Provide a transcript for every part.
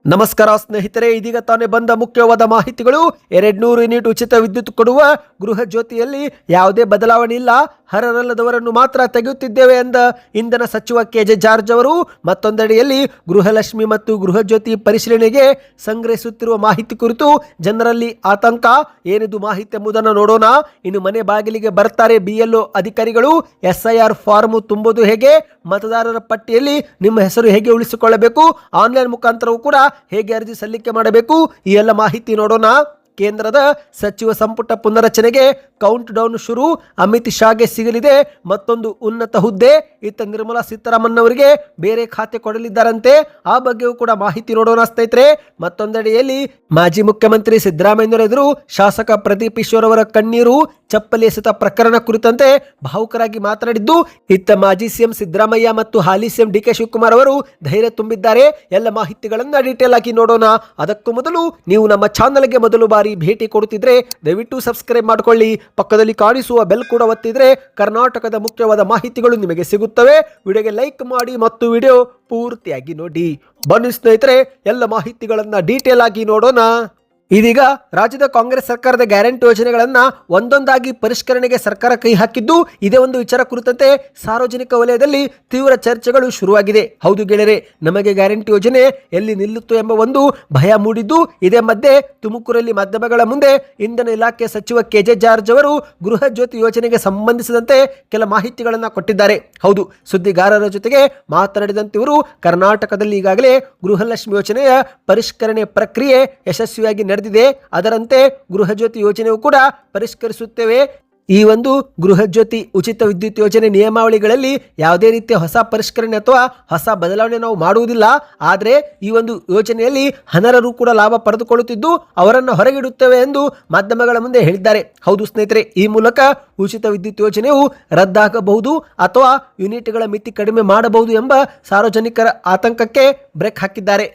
ನಮಸ್ಕಾರ ಸ್ನೇಹಿತರೆ, ಇದೀಗ ತಾನೇ ಬಂದ ಮುಖ್ಯವಾದ ಮಾಹಿತಿಗಳು. 200 ಯೂನಿಟ್ ಉಚಿತ ವಿದ್ಯುತ್ ಕೊಡುವ ಗೃಹ ಜ್ಯೋತಿಯಲ್ಲಿ ಯಾವುದೇ ಬದಲಾವಣೆ ಇಲ್ಲ, ಅರ್ಹರಲ್ಲದವರನ್ನು ಮಾತ್ರ ತೆಗೆಯುತ್ತಿದ್ದೇವೆ ಎಂದ ಇಂಧನ ಸಚಿವ ಕೆಜೆ ಜಾರ್ಜ್ ಅವರು ಮತ್ತೊಂದೆಡೆಯಲ್ಲಿ ಗೃಹಲಕ್ಷ್ಮಿ ಮತ್ತು ಗೃಹ ಜ್ಯೋತಿ ಪರಿಶೀಲನೆಗೆ ಸಂಗ್ರಹಿಸುತ್ತಿರುವ ಮಾಹಿತಿ ಕುರಿತು ಜನರಲ್ಲಿ ಆತಂಕ. ಏನಿದು ಮಾಹಿತಿ ಎಂಬುದನ್ನು ನೋಡೋಣ. ಇನ್ನು ಮನೆ ಬಾಗಿಲಿಗೆ ಬರ್ತಾರೆ BLO ಅಧಿಕಾರಿಗಳು. SIR ಫಾರ್ಮ್ ತುಂಬುವುದು ಹೇಗೆ, ಮತದಾರರ ಪಟ್ಟಿಯಲ್ಲಿ ನಿಮ್ಮ ಹೆಸರು ಹೇಗೆ ಉಳಿಸಿಕೊಳ್ಳಬೇಕು, ಆನ್ಲೈನ್ ಮುಖಾಂತರವೂ ಕೂಡ ಹೇಗೆ ಅರ್ಜಿ ಸಲ್ಲಿಕೆ ಮಾಡಬೇಕು, ಈ ಎಲ್ಲ ಮಾಹಿತಿ ನೋಡೋಣ. ಕೇಂದ್ರದ ಸಚಿವ ಸಂಪುಟ ಪುನರಚನೆಗೆ ಕೌಂಟ್ ಡೌನ್ ಶುರು. ಅಮಿತ್ ಶಾಗೆ ಸಿಗಲಿದೆ ಮತ್ತೊಂದು ಉನ್ನತ ಹುದ್ದೆ. ಇತ್ತ ನಿರ್ಮಲಾ ಸೀತಾರಾಮನ್ ಅವರಿಗೆ ಬೇರೆ ಖಾತೆ ಕೊಡಲಿದ್ದಾರಂತೆ, ಆ ಬಗ್ಗೆಯೂ ಕೂಡ ಮಾಹಿತಿ ನೋಡೋಣ ಸ್ನೇಹಿತರೆ. ಮತ್ತೊಂದೆಡೆಯಲ್ಲಿ ಮಾಜಿ ಮುಖ್ಯಮಂತ್ರಿ ಸಿದ್ದರಾಮಯ್ಯ ಎದುರು ಶಾಸಕ ಪ್ರದೀಪ್ ಈಶ್ವರ್ ಅವರ ಕಣ್ಣೀರು. ಚಪ್ಪಲಿ ಎಸೆತ ಪ್ರಕರಣ ಕುರಿತಂತೆ ಭಾವುಕರಾಗಿ ಮಾತನಾಡಿದ್ದು, ಇತ್ತ ಮಾಜಿ ಸಿಎಂ ಸಿದ್ದರಾಮಯ್ಯ ಮತ್ತು ಹಾಲಿ ಸಿಎಂ DK ಶಿವಕುಮಾರ್ ಅವರು ಧೈರ್ಯ ತುಂಬಿದ್ದಾರೆ. ಎಲ್ಲ ಮಾಹಿತಿಗಳನ್ನ ಡೀಟೇಲ್ ಆಗಿ ನೋಡೋಣ. ಅದಕ್ಕೂ ಮೊದಲು ನೀವು ನಮ್ಮ ಚಾನಲ್ಗೆ ಮೊದಲು ಬಾರಿ ಭೇಟಿ ಕೊಡುತ್ತಿದ್ರೆ ದಯವಿಟ್ಟು ಸಬ್ಸ್ಕ್ರೈಬ್ ಮಾಡಿಕೊಳ್ಳಿ. ಪಕ್ಕದಲ್ಲಿ ಕಾಣಿಸುವ ಬೆಲ್ ಕೂಡ ಒತ್ತಿದ್ರೆ ಕರ್ನಾಟಕದ ಮುಖ್ಯವಾದ ಮಾಹಿತಿಗಳು ನಿಮಗೆ ಸಿಗುತ್ತವೆ. ವಿಡಿಯೋಗೆ ಲೈಕ್ ಮಾಡಿ ಮತ್ತು ವಿಡಿಯೋ ಪೂರ್ತಿಯಾಗಿ ನೋಡಿ. ಬನ್ನಿ ಸ್ನೇಹಿತರೆ, ಎಲ್ಲ ಮಾಹಿತಿಗಳನ್ನ ಡೀಟೇಲ್ ಆಗಿ ನೋಡೋಣ. ಇದೀಗ ರಾಜ್ಯದ ಕಾಂಗ್ರೆಸ್ ಸರ್ಕಾರದ ಗ್ಯಾರಂಟಿ ಯೋಜನೆಗಳನ್ನ ಒಂದೊಂದಾಗಿ ಪರಿಷ್ಕರಣೆಗೆ ಸರ್ಕಾರ ಕೈ ಹಾಕಿದ್ದು, ಇದೇ ಒಂದು ವಿಚಾರ ಕುರಿತಂತೆ ಸಾರ್ವಜನಿಕ ವಲಯದಲ್ಲಿ ತೀವ್ರ ಚರ್ಚೆಗಳು ಶುರುವಾಗಿದೆ. ಹೌದು ಗೆಳೆಯರೆ, ನಮಗೆ ಗ್ಯಾರಂಟಿ ಯೋಜನೆ ಎಲ್ಲಿ ನಿಲ್ಲುತ್ತು ಎಂಬ ಒಂದು ಭಯ ಮೂಡಿದ್ದು, ಇದೇ ಮಧ್ಯೆ ತುಮಕೂರಲ್ಲಿ ಮಾಧ್ಯಮಗಳ ಮುಂದೆ ಇಂಧನ ಇಲಾಖೆ ಸಚಿವ ಕೆಜೆ ಜಾರ್ಜ್ ಅವರು ಗೃಹ ಜ್ಯೋತಿ ಯೋಜನೆಗೆ ಸಂಬಂಧಿಸಿದಂತೆ ಕೆಲ ಮಾಹಿತಿಗಳನ್ನ ಕೊಟ್ಟಿದ್ದಾರೆ. ಹೌದು, ಸುದ್ದಿಗಾರರ ಜೊತೆಗೆ ಮಾತನಾಡಿದಂತೆ ಇವರು ಕರ್ನಾಟಕದಲ್ಲಿ ಈಗಾಗಲೇ ಗೃಹಲಕ್ಷ್ಮಿ ಯೋಜನೆಯ ಪರಿಷ್ಕರಣೆ ಪ್ರಕ್ರಿಯೆ ಯಶಸ್ವಿಯಾಗಿ ನಡೆದಿದೆ. ಅದರಂತೆ ಗೃಹ ಜ್ಯೋತಿ ಯೋಜನೆಯೂ ಕೂಡ ಪರಿಷ್ಕರಿಸುತ್ತೇವೆ. ಈ ಒಂದು ಗೃಹ ಜ್ಯೋತಿ ಉಚಿತ ವಿದ್ಯುತ್ ಯೋಜನೆ ನಿಯಮಾವಳಿಗಳಲ್ಲಿ ಯಾವುದೇ ರೀತಿಯ ಹೊಸ ಪರಿಷ್ಕರಣೆ ಅಥವಾ ಹೊಸ ಬದಲಾವಣೆ ನಾವು ಮಾಡುವುದಿಲ್ಲ. ಆದರೆ ಈ ಒಂದು ಯೋಜನೆಯಲ್ಲಿ ಅನರ್ಹರು ಕೂಡ ಲಾಭ ಪಡೆದುಕೊಳ್ಳುತ್ತಿದ್ದು ಅವರನ್ನು ಹೊರಗಿಡುತ್ತೇವೆ ಎಂದು ಮಾಧ್ಯಮಗಳ ಮುಂದೆ ಹೇಳಿದ್ದಾರೆ. ಹೌದು ಸ್ನೇಹಿತರೆ, ಈ ಮೂಲಕ ಉಚಿತ ವಿದ್ಯುತ್ ಯೋಜನೆಯು ರದ್ದಾಗಬಹುದು ಅಥವಾ ಯೂನಿಟ್ಗಳ ಮಿತಿ ಕಡಿಮೆ ಮಾಡಬಹುದು ಎಂಬ ಸಾರ್ವಜನಿಕರ ಆತಂಕಕ್ಕೆ ಬ್ರೇಕ್ ಹಾಕಿದ್ದಾರೆ.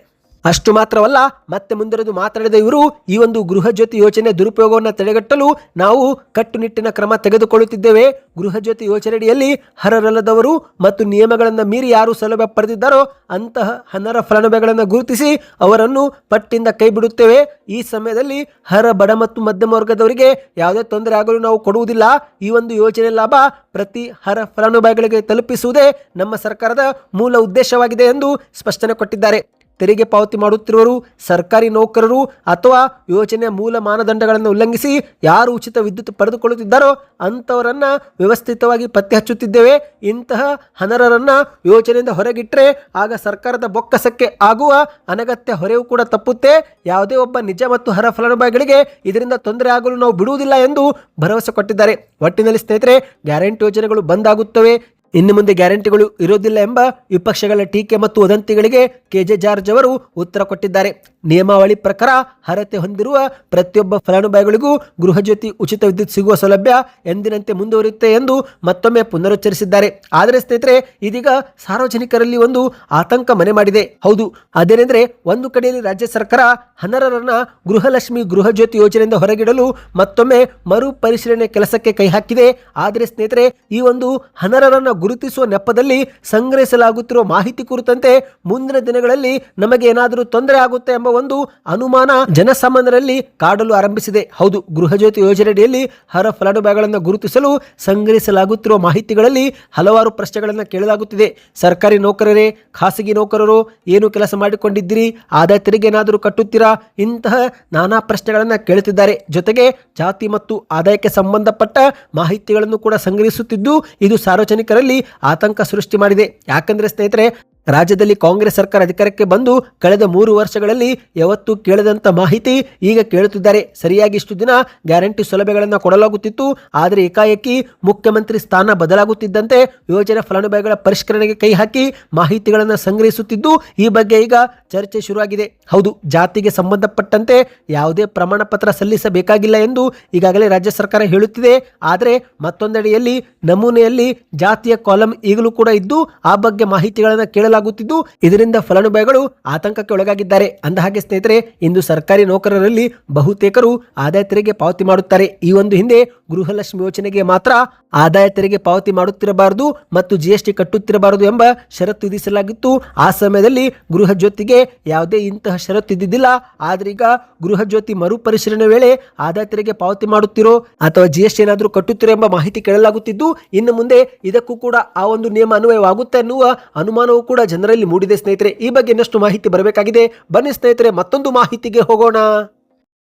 ಅಷ್ಟು ಮಾತ್ರವಲ್ಲ, ಮತ್ತೆ ಮುಂದುವರೆದು ಮಾತನಾಡಿದ ಇವರು, ಈ ಒಂದು ಗೃಹ ಜ್ಯೋತಿ ಯೋಜನೆ ದುರುಪಯೋಗವನ್ನು ತಡೆಗಟ್ಟಲು ನಾವು ಕಟ್ಟುನಿಟ್ಟಿನ ಕ್ರಮ ತೆಗೆದುಕೊಳ್ಳುತ್ತಿದ್ದೇವೆ. ಗೃಹ ಜ್ಯೋತಿ ಯೋಜನೆಯಡಿಯಲ್ಲಿ ಅರ್ಹರಲ್ಲದವರು ಮತ್ತು ನಿಯಮಗಳನ್ನು ಮೀರಿ ಯಾರು ಸೌಲಭ್ಯ ಪಡೆದಿದ್ದಾರೋ ಅಂತಹ ಅನರ್ಹ ಫಲಾನುಭವಿಗಳನ್ನು ಗುರುತಿಸಿ ಅವರನ್ನು ಪಟ್ಟಿಯಿಂದ ಕೈ ಬಿಡುತ್ತೇವೆ. ಈ ಸಮಯದಲ್ಲಿ ಅರ್ಹ ಬಡ ಮತ್ತು ಮಧ್ಯಮ ವರ್ಗದವರಿಗೆ ಯಾವುದೇ ತೊಂದರೆ ಆಗಲು ನಾವು ಕೊಡುವುದಿಲ್ಲ. ಈ ಒಂದು ಯೋಜನೆ ಲಾಭ ಪ್ರತಿ ಅರ್ಹ ಫಲಾನುಭವಿಗಳಿಗೆ ತಲುಪಿಸುವುದೇ ನಮ್ಮ ಸರ್ಕಾರದ ಮೂಲ ಉದ್ದೇಶವಾಗಿದೆ ಎಂದು ಸ್ಪಷ್ಟನೆ ಕೊಟ್ಟಿದ್ದಾರೆ. ತೆರಿಗೆ ಪಾವತಿ ಮಾಡುತ್ತಿರುವರು, ಸರ್ಕಾರಿ ನೌಕರರು ಅಥವಾ ಯೋಜನೆಯ ಮೂಲ ಮಾನದಂಡಗಳನ್ನು ಉಲ್ಲಂಘಿಸಿ ಯಾರು ಉಚಿತ ವಿದ್ಯುತ್ ಪಡೆದುಕೊಳ್ಳುತ್ತಿದ್ದಾರೋ ಅಂಥವರನ್ನ ವ್ಯವಸ್ಥಿತವಾಗಿ ಪತ್ತೆ ಹಚ್ಚುತ್ತಿದ್ದೇವೆ. ಇಂತಹ ಅನರ್ಹರನ್ನ ಯೋಜನೆಯಿಂದ ಹೊರಗಿಟ್ಟರೆ ಆಗ ಸರ್ಕಾರದ ಬೊಕ್ಕಸಕ್ಕೆ ಆಗುವ ಅನಗತ್ಯ ಹೊರೆಯೂ ಕೂಡ ತಪ್ಪುತ್ತೆ. ಯಾವುದೇ ಒಬ್ಬ ನಿಜ ಮತ್ತು ಅರ್ಹ ಫಲಾನುಭವಿಗಳಿಗೆ ಇದರಿಂದ ತೊಂದರೆ ಆಗಲು ನಾವು ಬಿಡುವುದಿಲ್ಲ ಎಂದು ಭರವಸೆ ಕೊಟ್ಟಿದ್ದಾರೆ. ಒಟ್ಟಿನಲ್ಲಿ ಸ್ನೇಹಿತರೆ, ಗ್ಯಾರಂಟಿ ಯೋಜನೆಗಳು ಬಂದಾಗುತ್ತವೆ, ಇನ್ನು ಮುಂದೆ ಗ್ಯಾರಂಟಿಗಳು ಇರೋದಿಲ್ಲ ಎಂಬ ವಿಪಕ್ಷಗಳ ಟೀಕೆ ಮತ್ತು ವದಂತಿಗಳಿಗೆ ಕೆಜೆ ಜಾರ್ಜ್ ಅವರು ಉತ್ತರ ಕೊಟ್ಟಿದ್ದಾರೆ. ನಿಯಮಾವಳಿ ಪ್ರಕಾರ ಅರ್ಹತೆ ಹೊಂದಿರುವ ಪ್ರತಿಯೊಬ್ಬ ಫಲಾನುಭವಿಗಳಿಗೂ ಗೃಹ ಜ್ಯೋತಿ ಉಚಿತ ವಿದ್ಯುತ್ ಸಿಗುವ ಸೌಲಭ್ಯ ಎಂದಿನಂತೆ ಮುಂದುವರಿಯುತ್ತೆ ಎಂದು ಮತ್ತೊಮ್ಮೆ ಪುನರುಚ್ಚರಿಸಿದ್ದಾರೆ. ಆದರೆ ಸ್ನೇಹಿತರೆ, ಇದೀಗ ಸಾರ್ವಜನಿಕರಲ್ಲಿ ಒಂದು ಆತಂಕ ಮನೆ ಮಾಡಿದೆ. ಹೌದು, ಅದೇನೆಂದ್ರೆ ಒಂದು ಕಡೆಯಲ್ಲಿ ರಾಜ್ಯ ಸರ್ಕಾರ ಅನರ್ಹರನ್ನ ಗೃಹಲಕ್ಷ್ಮಿ ಗೃಹ ಜ್ಯೋತಿ ಯೋಜನೆಯಿಂದ ಹೊರಗಿಡಲು ಮತ್ತೊಮ್ಮೆ ಮರು ಪರಿಶೀಲನೆ ಕೆಲಸಕ್ಕೆ ಕೈ ಹಾಕಿದೆ. ಆದರೆ ಸ್ನೇಹಿತರೆ, ಈ ಒಂದು ಅನರ್ಹರನ್ನ ಗುರುತಿಸುವ ನೆಪದಲ್ಲಿ ಸಂಗ್ರಹಿಸಲಾಗುತ್ತಿರುವ ಮಾಹಿತಿ ಕುರಿತಂತೆ ಮುಂದಿನ ದಿನಗಳಲ್ಲಿ ನಮಗೆ ಏನಾದರೂ ತೊಂದರೆ ಆಗುತ್ತೆ ಎಂಬ ಒಂದು ಅನುಮಾನ ಜನಸಾಮಾನ್ಯರಲ್ಲಿ ಕಾಡಲು ಆರಂಭಿಸಿದೆ. ಹೌದು, ಗೃಹ ಜ್ಯೋತಿ ಯೋಜನೆಯಡಿಯಲ್ಲಿ ಅರ್ಹ ಫಲಾನುಭವಿಗಳನ್ನು ಗುರುತಿಸಲು ಸಂಗ್ರಹಿಸಲಾಗುತ್ತಿರುವ ಮಾಹಿತಿಗಳಲ್ಲಿ ಹಲವಾರು ಪ್ರಶ್ನೆಗಳನ್ನು ಕೇಳಲಾಗುತ್ತಿದೆ. ಸರ್ಕಾರಿ ನೌಕರರೇ, ಖಾಸಗಿ ನೌಕರರು, ಏನು ಕೆಲಸ ಮಾಡಿಕೊಂಡಿದ್ದೀರಿ, ಆದಾಯ ತೆರಿಗೆ ಏನಾದರೂ ಕಟ್ಟುತ್ತೀರಾ, ಇಂತಹ ನಾನಾ ಪ್ರಶ್ನೆಗಳನ್ನು ಕೇಳುತ್ತಿದ್ದಾರೆ. ಜೊತೆಗೆ ಜಾತಿ ಮತ್ತು ಆದಾಯಕ್ಕೆ ಸಂಬಂಧಪಟ್ಟ ಮಾಹಿತಿಗಳನ್ನು ಕೂಡ ಸಂಗ್ರಹಿಸುತ್ತಿದ್ದು ಇದು ಸಾರ್ವಜನಿಕರಲ್ಲಿ ಆತಂಕ ಸೃಷ್ಟಿ ಮಾಡಿದೆ. ಯಾಕಂದ್ರೆ ಸ್ನೇಹಿತರೆ, ರಾಜ್ಯದಲ್ಲಿ ಕಾಂಗ್ರೆಸ್ ಸರ್ಕಾರ ಅಧಿಕಾರಕ್ಕೆ ಬಂದು ಕಳೆದ 3 ವರ್ಷಗಳಲ್ಲಿ ಯಾವತ್ತೂ ಕೇಳದಂತ ಮಾಹಿತಿ ಈಗ ಕೇಳುತ್ತಿದ್ದಾರೆ. ಸರಿಯಾಗಿ ಇಷ್ಟು ದಿನ ಗ್ಯಾರಂಟಿ ಸೌಲಭ್ಯಗಳನ್ನು ಕೊಡಲಾಗುತ್ತಿತ್ತು, ಆದರೆ ಏಕಾಏಕಿ ಮುಖ್ಯಮಂತ್ರಿ ಸ್ಥಾನ ಬದಲಾಗುತ್ತಿದ್ದಂತೆ ಯೋಜನೆ ಫಲಾನುಭವಿಗಳ ಪರಿಷ್ಕರಣೆಗೆ ಕೈ ಹಾಕಿ ಮಾಹಿತಿಗಳನ್ನು ಸಂಗ್ರಹಿಸುತ್ತಿದ್ದು ಈ ಬಗ್ಗೆ ಈಗ ಚರ್ಚೆ ಶುರುವಾಗಿದೆ. ಹೌದು, ಜಾತಿಗೆ ಸಂಬಂಧಪಟ್ಟಂತೆ ಯಾವುದೇ ಪ್ರಮಾಣ ಪತ್ರ ಸಲ್ಲಿಸಬೇಕಾಗಿಲ್ಲ ಎಂದು ಈಗಾಗಲೇ ರಾಜ್ಯ ಸರ್ಕಾರ ಹೇಳುತ್ತಿದೆ. ಆದರೆ ಮತ್ತೊಂದೆಡೆಯಲ್ಲಿ ನಮೂನೆಯಲ್ಲಿ ಜಾತಿಯ ಕಾಲಂ ಈಗಲೂ ಕೂಡ ಇದ್ದು ಆ ಬಗ್ಗೆ ಮಾಹಿತಿಗಳನ್ನು ಕೇಳಲಾಗುತ್ತಿದೆ. ಕೇಳಲಾಗುತ್ತಿದ್ದು, ಇದರಿಂದ ಫಲಾನುಭವಿಗಳು ಆತಂಕಕ್ಕೆ ಒಳಗಾಗಿದ್ದಾರೆ. ಅಂದಹಾಗೆ ಸ್ನೇಹಿತರೆ, ಇಂದು ಸರ್ಕಾರಿ ನೌಕರರಲ್ಲಿ ಬಹುತೇಕರು ಆದಾಯ ತೆರಿಗೆ ಪಾವತಿ ಮಾಡುತ್ತಾರೆ. ಈ ಒಂದು ಹಿಂದೆ ಗೃಹಲಕ್ಷ್ಮಿ ಯೋಜನೆಗೆ ಮಾತ್ರ ಆದಾಯ ತೆರಿಗೆ ಪಾವತಿ ಮಾಡುತ್ತಿರಬಾರದು ಮತ್ತು GST ಕಟ್ಟುತ್ತಿರಬಾರದು ಎಂಬ ಷರತ್ತು ವಿಧಿಸಲಾಗಿತ್ತು. ಆ ಸಮಯದಲ್ಲಿ ಗೃಹ ಜ್ಯೋತಿಗೆ ಯಾವುದೇ ಇಂತಹ ಷರತ್ತು ಇದ್ದಿದ್ದಿಲ್ಲ. ಆದ್ರೆ ಈಗ ಗೃಹ ಜ್ಯೋತಿ ಮರುಪರಿಶೀಲನೆ ವೇಳೆ ಆದಾಯ ತೆರಿಗೆ ಪಾವತಿ ಮಾಡುತ್ತಿರೋ ಅಥವಾ GST ಏನಾದರೂ ಕಟ್ಟುತ್ತಿರೋ ಎಂಬ ಮಾಹಿತಿ ಕೇಳಲಾಗುತ್ತಿದ್ದು, ಇನ್ನು ಮುಂದೆ ಇದಕ್ಕೂ ಕೂಡ ಆ ಒಂದು ನಿಯಮ ಅನ್ವಯವಾಗುತ್ತೆ ಎನ್ನುವ ಅನುಮಾನವೂ ಕೂಡ ಜನರಲ್ಲಿ ಮೂಡಿದೆ ಸ್ನೇಹಿತರೆ. ಈ ಬಗ್ಗೆ ಇನ್ನಷ್ಟು ಮಾಹಿತಿ ಬರಬೇಕಾಗಿದೆ. ಬನ್ನಿ ಸ್ನೇಹಿತರೆ, ಮತ್ತೊಂದು ಮಾಹಿತಿಗೆ ಹೋಗೋಣ.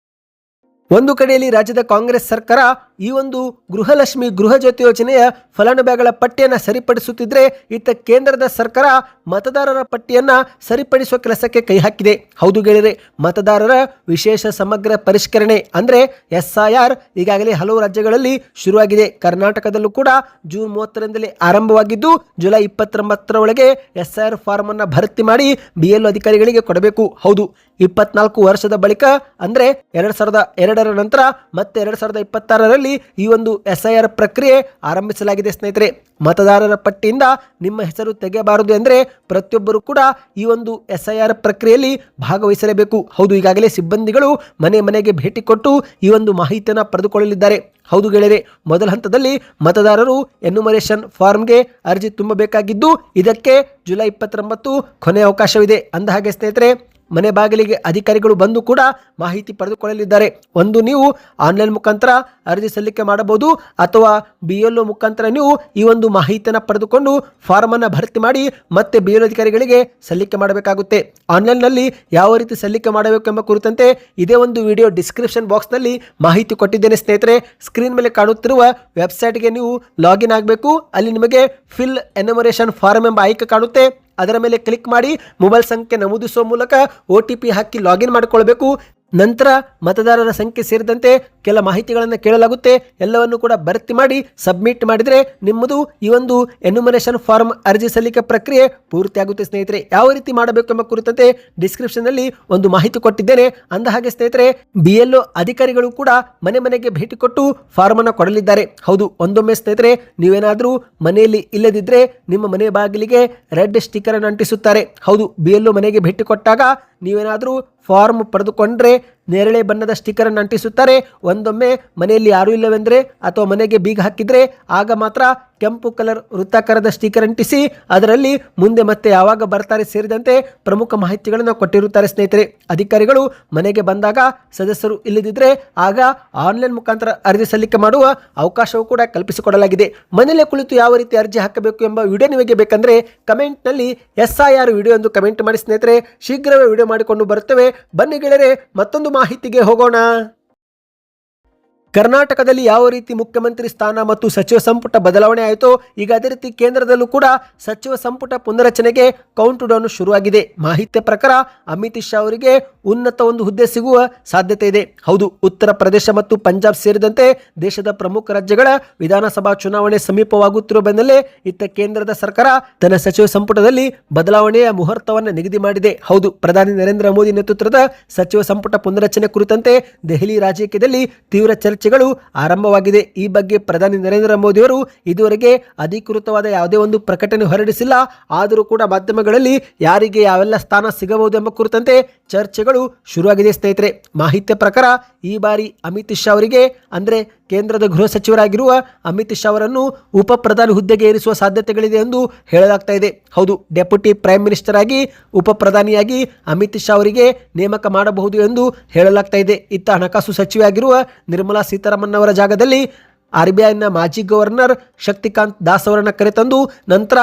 ಒಂದು ಕಡೆಯಲ್ಲಿ ರಾಜ್ಯದ ಕಾಂಗ್ರೆಸ್ ಸರ್ಕಾರ ಈ ಒಂದು ಗೃಹಲಕ್ಷ್ಮಿ ಗೃಹ ಜ್ಯೋತಿ ಯೋಜನೆಯ ಫಲಾನುಭವಿಗಳ ಪಟ್ಟಿಯನ್ನು ಸರಿಪಡಿಸುತ್ತಿದ್ರೆ, ಇತ್ತ ಕೇಂದ್ರದ ಸರ್ಕಾರ ಮತದಾರರ ಪಟ್ಟಿಯನ್ನ ಸರಿಪಡಿಸುವ ಕೆಲಸಕ್ಕೆ ಕೈ ಹಾಕಿದೆ. ಹೌದು ಗೆಳೆಯರೆ, ಮತದಾರರ ವಿಶೇಷ ಸಮಗ್ರ ಪರಿಷ್ಕರಣೆ ಅಂದ್ರೆ SIR ಈಗಾಗಲೇ ಹಲವು ರಾಜ್ಯಗಳಲ್ಲಿ ಶುರುವಾಗಿದೆ. ಕರ್ನಾಟಕದಲ್ಲೂ ಕೂಡ ಜೂನ್ 30ರಿಂದಲೇ ಆರಂಭವಾಗಿದ್ದು, ಜುಲೈ 29ರ ಒಳಗೆ SIR ಫಾರ್ಮ್ ಅನ್ನ ಭರ್ತಿ ಮಾಡಿ BLO ಅಧಿಕಾರಿಗಳಿಗೆ ಕೊಡಬೇಕು. ಹೌದು, 24 ವರ್ಷದ ಬಳಿಕ ಅಂದ್ರೆ 2002ರ ನಂತರ ಮತ್ತೆ 2026ರಲ್ಲಿ ಈ ಒಂದು SIR ಪ್ರಕ್ರಿಯೆ ಆರಂಭಿಸಲಾಗಿದೆ ಸ್ನೇಹಿತರೆ. ಮತದಾರರ ಪಟ್ಟಿಯಿಂದ ನಿಮ್ಮ ಹೆಸರು ತೆಗೆಯಬಾರದು ಎಂದರೆ ಪ್ರತಿಯೊಬ್ಬರು ಕೂಡ ಈ ಒಂದು SIR ಪ್ರಕ್ರಿಯೆಯಲ್ಲಿ ಭಾಗವಹಿಸಲೇಬೇಕು. ಹೌದು, ಈಗಾಗಲೇ ಸಿಬ್ಬಂದಿಗಳು ಮನೆ ಮನೆಗೆ ಭೇಟಿ ಕೊಟ್ಟು ಈ ಒಂದು ಮಾಹಿತಿಯನ್ನು ಪಡೆದುಕೊಳ್ಳಲಿದ್ದಾರೆ. ಹೌದು ಗೆಳೆಯರೆ, ಮೊದಲ ಹಂತದಲ್ಲಿ ಮತದಾರರು ಎನ್ಯುಮರೇಷನ್ ಫಾರ್ಮ್ಗೆ ಅರ್ಜಿ ತುಂಬಬೇಕಾಗಿದ್ದು, ಇದಕ್ಕೆ ಜುಲೈ 29 ಕೊನೆಯ ಅವಕಾಶವಿದೆ. ಅಂದಹಾಗೆ ಸ್ನೇಹಿತರೆ, ಮನೆ ಬಾಗಿಲಿಗೆ ಅಧಿಕಾರಿಗಳು ಬಂದು ಕೂಡ ಮಾಹಿತಿ ಪಡೆದುಕೊಳ್ಳಲಿದ್ದಾರೆ. ಒಂದು, ನೀವು ಆನ್ಲೈನ್ ಮುಖಾಂತರ ಅರ್ಜಿ ಸಲ್ಲಿಕೆ ಮಾಡಬಹುದು, ಅಥವಾ BLO ಮುಖಾಂತರ ನೀವು ಈ ಒಂದು ಮಾಹಿತಿಯನ್ನು ಪಡೆದುಕೊಂಡು ಫಾರ್ಮ್ ಅನ್ನು ಭರ್ತಿ ಮಾಡಿ ಮತ್ತೆ BLO ಅಧಿಕಾರಿಗಳಿಗೆ ಸಲ್ಲಿಕೆ ಮಾಡಬೇಕಾಗುತ್ತೆ. ಆನ್ಲೈನ್ನಲ್ಲಿ ಯಾವ ರೀತಿ ಸಲ್ಲಿಕೆ ಮಾಡಬೇಕು ಎಂಬ ಕುರಿತಂತೆ ಇದೇ ಒಂದು ವಿಡಿಯೋ ಡಿಸ್ಕ್ರಿಪ್ಷನ್ ಬಾಕ್ಸ್ನಲ್ಲಿ ಮಾಹಿತಿ ಕೊಟ್ಟಿದ್ದೇನೆ ಸ್ನೇಹಿತರೆ. ಸ್ಕ್ರೀನ್ ಮೇಲೆ ಕಾಣುತ್ತಿರುವ ವೆಬ್ಸೈಟ್ಗೆ ನೀವು ಲಾಗಿನ್ ಆಗಬೇಕು. ಅಲ್ಲಿ ನಿಮಗೆ ಫಿಲ್ ಎನ್ಯುಮರೇಷನ್ ಫಾರ್ಮ್ ಎಂಬ ಆಯ್ಕೆ ಕಾಣುತ್ತೆ. ಅದರ ಮೇಲೆ ಕ್ಲಿಕ್ ಮಾಡಿ ಮೊಬೈಲ್ ಸಂಖ್ಯೆ ನಮೂದಿಸುವ ಮೂಲಕ OTP ಹಾಕಿ ಲಾಗಿನ್ ಮಾಡಿಕೊಳ್ಳಬೇಕು. ನಂತರ ಮತದಾರರ ಸಂಖ್ಯೆ ಸೇರಿದಂತೆ ಕೆಲ ಮಾಹಿತಿಗಳನ್ನು ಕೇಳಲಾಗುತ್ತೆ. ಎಲ್ಲವನ್ನು ಕೂಡ ಭರ್ತಿ ಮಾಡಿ ಸಬ್ಮಿಟ್ ಮಾಡಿದರೆ ನಿಮ್ಮದು ಈ ಒಂದು ಎನ್ಯುಮರೇಷನ್ ಫಾರ್ಮ್ ಅರ್ಜಿ ಸಲ್ಲಿಕೆ ಪ್ರಕ್ರಿಯೆ ಪೂರ್ತಿಯಾಗುತ್ತೆ ಸ್ನೇಹಿತರೆ. ಯಾವ ರೀತಿ ಮಾಡಬೇಕು ಎಂಬ ಕುರಿತಂತೆ ಡಿಸ್ಕ್ರಿಪ್ಷನ್ನಲ್ಲಿ ಒಂದು ಮಾಹಿತಿ ಕೊಟ್ಟಿದ್ದೇನೆ. ಅಂದಹಾಗೆ ಸ್ನೇಹಿತರೆ, BLO ಅಧಿಕಾರಿಗಳು ಕೂಡ ಮನೆ ಮನೆಗೆ ಭೇಟಿ ಕೊಟ್ಟು ಫಾರ್ಮ್ ಅನ್ನು ಕೊಡಲಿದ್ದಾರೆ. ಹೌದು, ಒಂದೊಮ್ಮೆ ಸ್ನೇಹಿತರೆ, ನೀವೇನಾದರೂ ಮನೆಯಲ್ಲಿ ಇಲ್ಲದಿದ್ದರೆ ನಿಮ್ಮ ಮನೆ ಬಾಗಿಲಿಗೆ ರೆಡ್ ಸ್ಟಿಕ್ಕರ್ ಅನ್ನು ಅಂಟಿಸುತ್ತಾರೆ. ಹೌದು, BLO ಮನೆಗೆ ಭೇಟಿ ಕೊಟ್ಟಾಗ ನೀವೇನಾದರೂ ಫಾರ್ಮ್ ಪಡೆದುಕೊಂಡ್ರೆ ನೇರಳೆ ಬಣ್ಣದ ಸ್ಟಿಕ್ಕರ್ ಅನ್ನು ಅಂಟಿಸುತ್ತಾರೆ. ಒಂದೊಮ್ಮೆ ಮನೆಯಲ್ಲಿ ಯಾರೂ ಇಲ್ಲವೆಂದರೆ ಅಥವಾ ಮನೆಗೆ ಬೀಗ ಹಾಕಿದ್ರೆ ಆಗ ಮಾತ್ರ ಕೆಂಪು ಕಲರ್ ವೃತ್ತಾಕಾರದ ಸ್ಟಿಕ್ಕರ್ ಅಂಟಿಸಿ ಅದರಲ್ಲಿ ಮುಂದೆ ಮತ್ತೆ ಯಾವಾಗ ಬರ್ತಾರೆ ಸೇರಿದಂತೆ ಪ್ರಮುಖ ಮಾಹಿತಿಗಳನ್ನು ಕೊಟ್ಟಿರುತ್ತಾರೆ ಸ್ನೇಹಿತರೆ. ಅಧಿಕಾರಿಗಳು ಮನೆಗೆ ಬಂದಾಗ ಸದಸ್ಯರು ಇಲ್ಲದಿದ್ದರೆ ಆಗ ಆನ್ಲೈನ್ ಮುಖಾಂತರ ಅರ್ಜಿ ಸಲ್ಲಿಕೆ ಮಾಡುವ ಅವಕಾಶವೂ ಕೂಡ ಕಲ್ಪಿಸಿಕೊಡಲಾಗಿದೆ. ಮನೆಯಲ್ಲೇ ಕುಳಿತು ಯಾವ ರೀತಿ ಅರ್ಜಿ ಹಾಕಬೇಕು ಎಂಬ ವಿಡಿಯೋ ನಿಮಗೆ ಬೇಕಂದ್ರೆ ಕಮೆಂಟ್ನಲ್ಲಿ SIR ವಿಡಿಯೋ ಎಂದು ಕಮೆಂಟ್ ಮಾಡಿ ಸ್ನೇಹಿತರೆ. ಶೀಘ್ರವೇ ವಿಡಿಯೋ ಮಾಡಿಕೊಂಡು ಬರುತ್ತೇವೆ. ಬನ್ನಿ ಗೆಳೆಯರೆ, ಮತ್ತೊಂದು ಮಾಹಿತಿಗೆ ಹೋಗೋಣ. ಕರ್ನಾಟಕದಲ್ಲಿ ಯಾವ ರೀತಿ ಮುಖ್ಯಮಂತ್ರಿ ಸ್ಥಾನ ಮತ್ತು ಸಚಿವ ಸಂಪುಟ ಬದಲಾವಣೆ ಆಯಿತೋ, ಈಗ ಅದೇ ರೀತಿ ಕೇಂದ್ರದಲ್ಲೂ ಕೂಡ ಸಚಿವ ಸಂಪುಟ ಪುನರಚನೆಗೆ ಕೌಂಟ್ ಡೌನ್ ಶುರುವಾಗಿದೆ. ಮಾಹಿತಿಯ ಪ್ರಕಾರ ಅಮಿತ್ ಶಾ ಅವರಿಗೆ ಉನ್ನತ ಒಂದು ಹುದ್ದೆ ಸಿಗುವ ಸಾಧ್ಯತೆ ಇದೆ. ಹೌದು, ಉತ್ತರ ಪ್ರದೇಶ ಮತ್ತು ಪಂಜಾಬ್ ಸೇರಿದಂತೆ ದೇಶದ ಪ್ರಮುಖ ರಾಜ್ಯಗಳ ವಿಧಾನಸಭಾ ಚುನಾವಣೆ ಸಮೀಪವಾಗುತ್ತಿರುವ ಬೆನ್ನಲ್ಲೇ ಇತ್ತ ಕೇಂದ್ರದ ಸರ್ಕಾರ ತನ್ನ ಸಚಿವ ಸಂಪುಟದಲ್ಲಿ ಬದಲಾವಣೆಯ ಮುಹೂರ್ತವನ್ನು ನಿಗದಿ ಮಾಡಿದೆ. ಹೌದು, ಪ್ರಧಾನಿ ನರೇಂದ್ರ ಮೋದಿ ನೇತೃತ್ವದ ಸಚಿವ ಸಂಪುಟ ಪುನರಚನೆ ಕುರಿತಂತೆ ದೆಹಲಿ ರಾಜಕೀಯದಲ್ಲಿ ತೀವ್ರ ಚರ್ಚೆಗಳು ಆರಂಭವಾಗಿದೆ. ಈ ಬಗ್ಗೆ ಪ್ರಧಾನಿ ನರೇಂದ್ರ ಮೋದಿ ಅವರು ಇದುವರೆಗೆ ಅಧಿಕೃತವಾದ ಯಾವುದೇ ಒಂದು ಪ್ರಕಟಣೆ ಹೊರಡಿಸಿಲ್ಲ. ಆದರೂ ಕೂಡ ಮಾಧ್ಯಮಗಳಲ್ಲಿ ಯಾರಿಗೆ ಯಾವೆಲ್ಲ ಸ್ಥಾನ ಸಿಗಬಹುದು ಎಂಬ ಕುರಿತಂತೆ ಚರ್ಚೆಗಳು ಶುರುವಾಗಿದೆ ಸ್ನೇಹಿತರೆ. ಮಾಹಿತಿಯ ಪ್ರಕಾರ ಈ ಬಾರಿ ಅಮಿತ್ ಶಾ ಅವರಿಗೆ ಅಂದ್ರೆ ಕೇಂದ್ರದ ಗೃಹ ಸಚಿವರಾಗಿರುವ ಅಮಿತ್ ಶಾ ಅವರನ್ನು ಉಪ ಪ್ರಧಾನಿ ಹುದ್ದೆಗೆ ಏರಿಸುವ ಸಾಧ್ಯತೆಗಳಿದೆ ಎಂದು ಹೇಳಲಾಗ್ತಾ ಇದೆ. ಹೌದು, ಡೆಪ್ಯೂಟಿ ಪ್ರೈಮ್ ಮಿನಿಸ್ಟರ್ ಆಗಿ ಉಪ ಪ್ರಧಾನಿಯಾಗಿ ಅಮಿತ್ ಶಾ ಅವರಿಗೆ ನೇಮಕ ಮಾಡಬಹುದು ಎಂದು ಹೇಳಲಾಗ್ತಾ ಇದೆ. ಇತ್ತ ಹಣಕಾಸು ಸಚಿವೆಯಾಗಿರುವ ನಿರ್ಮಲಾ ಸೀತಾರಾಮನ್ ಅವರ ಜಾಗದಲ್ಲಿ RBIನ ಮಾಜಿ ಗವರ್ನರ್ ಶಕ್ತಿಕಾಂತ್ ದಾಸ್ ಅವರನ್ನು ಕರೆತಂದು ನಂತರ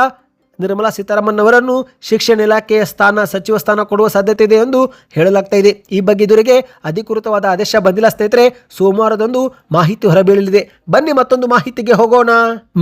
ನಿರ್ಮಲಾ ಸೀತಾರಾಮನ್ ಅವರನ್ನು ಶಿಕ್ಷಣ ಇಲಾಖೆಯ ಸಚಿವ ಸ್ಥಾನ ಕೊಡುವ ಸಾಧ್ಯತೆ ಇದೆ ಎಂದು ಹೇಳಲಾಗ್ತಾ ಇದೆ. ಈ ಬಗ್ಗೆ ಇದುವರೆಗೆ ಅಧಿಕೃತವಾದ ಆದೇಶ ಬಂದಿಲ್ಲ ಸ್ನೇಹಿತರೆ. ಸೋಮವಾರದಂದು ಮಾಹಿತಿ ಹೊರಬೀಳಲಿದೆ. ಬನ್ನಿ ಮತ್ತೊಂದು ಮಾಹಿತಿಗೆ ಹೋಗೋಣ.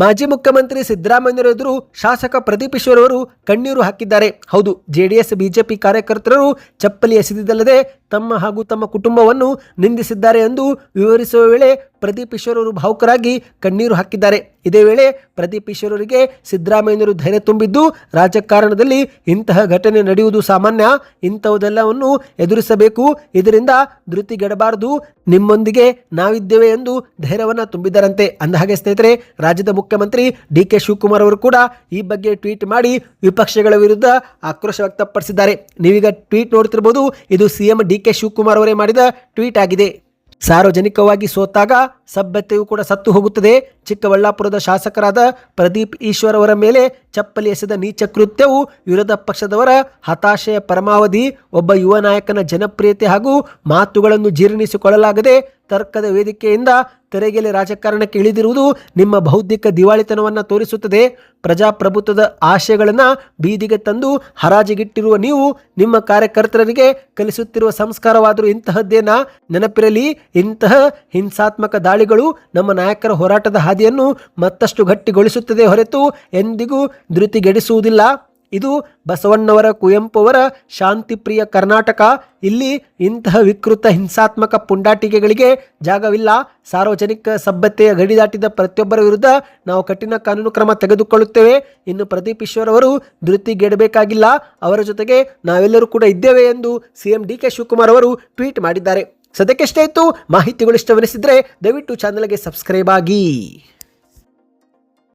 ಮಾಜಿ ಮುಖ್ಯಮಂತ್ರಿ ಸಿದ್ದರಾಮಯ್ಯ ಎದುರು ಶಾಸಕ ಪ್ರದೀಪ್ ಈಶ್ವರ್ ಅವರು ಕಣ್ಣೀರು ಹಾಕಿದ್ದಾರೆ. ಹೌದು, JDS BJP ಕಾರ್ಯಕರ್ತರು ಚಪ್ಪಲಿ ಎಸೆದಿದ್ದಲ್ಲದೆ ತಮ್ಮ ಹಾಗೂ ತಮ್ಮ ಕುಟುಂಬವನ್ನು ನಿಂದಿಸಿದ್ದಾರೆ ಎಂದು ವಿವರಿಸುವ ವೇಳೆ ಪ್ರದೀಪ್ ಈಶ್ವರ್ ಅವರು ಭಾವುಕರಾಗಿ ಕಣ್ಣೀರು ಹಾಕಿದ್ದಾರೆ. ಇದೇ ವೇಳೆ ಪ್ರದೀಪ್ ಈಶ್ವರ್ ಅವರಿಗೆ ಸಿದ್ದರಾಮಯ್ಯರು ಧೈರ್ಯ ತುಂಬಿದ್ದು, ರಾಜಕಾರಣದಲ್ಲಿ ಇಂತಹ ಘಟನೆ ನಡೆಯುವುದು ಸಾಮಾನ್ಯ, ಇಂಥವುದೆಲ್ಲವನ್ನು ಎದುರಿಸಬೇಕು, ಇದರಿಂದ ಧೃತಿಗೆಡಬಾರದು, ನಿಮ್ಮೊಂದಿಗೆ ನಾವಿದ್ದೇವೆ ಎಂದು ಧೈರ್ಯವನ್ನು ತುಂಬಿದ್ದಾರೆ. ಹೇಳಿದ್ದಾರಂತೆ. ಅಂದಹಾಗೆ ಸ್ನೇಹಿತರೆ, ರಾಜ್ಯದ ಮುಖ್ಯಮಂತ್ರಿ ಡಿ.ಕೆ. ಶಿವಕುಮಾರ್ ಅವರು ಕೂಡ ಈ ಬಗ್ಗೆ ಟ್ವೀಟ್ ಮಾಡಿ ವಿಪಕ್ಷಗಳ ವಿರುದ್ಧ ಆಕ್ರೋಶ ವ್ಯಕ್ತಪಡಿಸಿದ್ದಾರೆ. ನೀವೀಗ ಟ್ವೀಟ್ ನೋಡ್ತಿರ್ಬೋದು. ಇದು ಸಿಎಂ ಡಿ.ಕೆ. ಶಿವಕುಮಾರ್ ಅವರೇ ಮಾಡಿದ ಟ್ವೀಟ್ ಆಗಿದೆ. ಸಾರ್ವಜನಿಕವಾಗಿ ಸೋತಾಗ ಸಭ್ಯತೆಯೂ ಕೂಡ ಸತ್ತು ಹೋಗುತ್ತದೆ. ಚಿಕ್ಕಬಳ್ಳಾಪುರದ ಶಾಸಕರಾದ ಪ್ರದೀಪ್ ಈಶ್ವರ್ ಅವರ ಮೇಲೆ ಚಪ್ಪಲಿ ಎಸೆದ ನೀಚ ಕೃತ್ಯವು ವಿರೋಧ ಪಕ್ಷದವರ ಹತಾಶೆಯ ಪರಮಾವಧಿ. ಒಬ್ಬ ಯುವ ನಾಯಕನ ಜನಪ್ರಿಯತೆ ಹಾಗೂ ಮಾತುಗಳನ್ನು ಜೀರ್ಣಿಸಿಕೊಳ್ಳಲಾಗದೆ ತರ್ಕದ ವೇದಿಕೆಯಿಂದ ತೆರೆಗೆಲೆ ರಾಜಕಾರಣಕ್ಕೆ ಇಳಿದಿರುವುದು ನಿಮ್ಮ ಬೌದ್ಧಿಕ ದಿವಾಳಿತನವನ್ನು ತೋರಿಸುತ್ತದೆ. ಪ್ರಜಾಪ್ರಭುತ್ವದ ಆಶಯಗಳನ್ನು ಬೀದಿಗೆ ತಂದು ಹರಾಜಿಗಿಟ್ಟಿರುವ ನೀವು ನಿಮ್ಮ ಕಾರ್ಯಕರ್ತರಿಗೆ ಕಲಿಸುತ್ತಿರುವ ಸಂಸ್ಕಾರವಾದರೂ ಇಂತಹದ್ದೇನಾ? ನೆನಪಿರಲಿ, ಇಂತಹ ಹಿಂಸಾತ್ಮಕ ದಾಳಿಗಳು ನಮ್ಮ ನಾಯಕರ ಹೋರಾಟದ ಹಾದಿಯನ್ನು ಮತ್ತಷ್ಟು ಗಟ್ಟಿಗೊಳಿಸುತ್ತದೆ ಹೊರತು ಎಂದಿಗೂ ಧೃತಿಗೆಡಿಸುವುದಿಲ್ಲ. ಇದು ಬಸವಣ್ಣವರ, ಕುವೆಂಪು ಅವರ ಶಾಂತಿಪ್ರಿಯ ಕರ್ನಾಟಕ. ಇಲ್ಲಿ ಇಂತಹ ವಿಕೃತ ಹಿಂಸಾತ್ಮಕ ಪುಂಡಾಟಿಕೆಗಳಿಗೆ ಜಾಗವಿಲ್ಲ. ಸಾರ್ವಜನಿಕ ಸಭ್ಯತೆಯ ಗಡಿ ದಾಟಿದ ಪ್ರತಿಯೊಬ್ಬರ ವಿರುದ್ಧ ನಾವು ಕಠಿಣ ಕಾನೂನು ಕ್ರಮ ತೆಗೆದುಕೊಳ್ಳುತ್ತೇವೆ. ಇನ್ನು ಪ್ರದೀಪ್ ಈಶ್ವರ್ ಅವರು ಧೃತಿಗೆಡಬೇಕಾಗಿಲ್ಲ, ಅವರ ಜೊತೆಗೆ ನಾವೆಲ್ಲರೂ ಕೂಡ ಇದ್ದೇವೆ ಎಂದು ಸಿಎಂ ಡಿ.ಕೆ. ಶಿವಕುಮಾರ್ ಅವರು ಟ್ವೀಟ್ ಮಾಡಿದ್ದಾರೆ. ಸದ್ಯಕ್ಕೆ ಎಷ್ಟೇ ಇತ್ತು ಮಾಹಿತಿಗಳು ಇಷ್ಟವೆನಿಸಿದ್ರೆ ದಯವಿಟ್ಟು ಚಾನಲ್ಗೆ ಸಬ್ಸ್ಕ್ರೈಬ್ ಆಗಿ.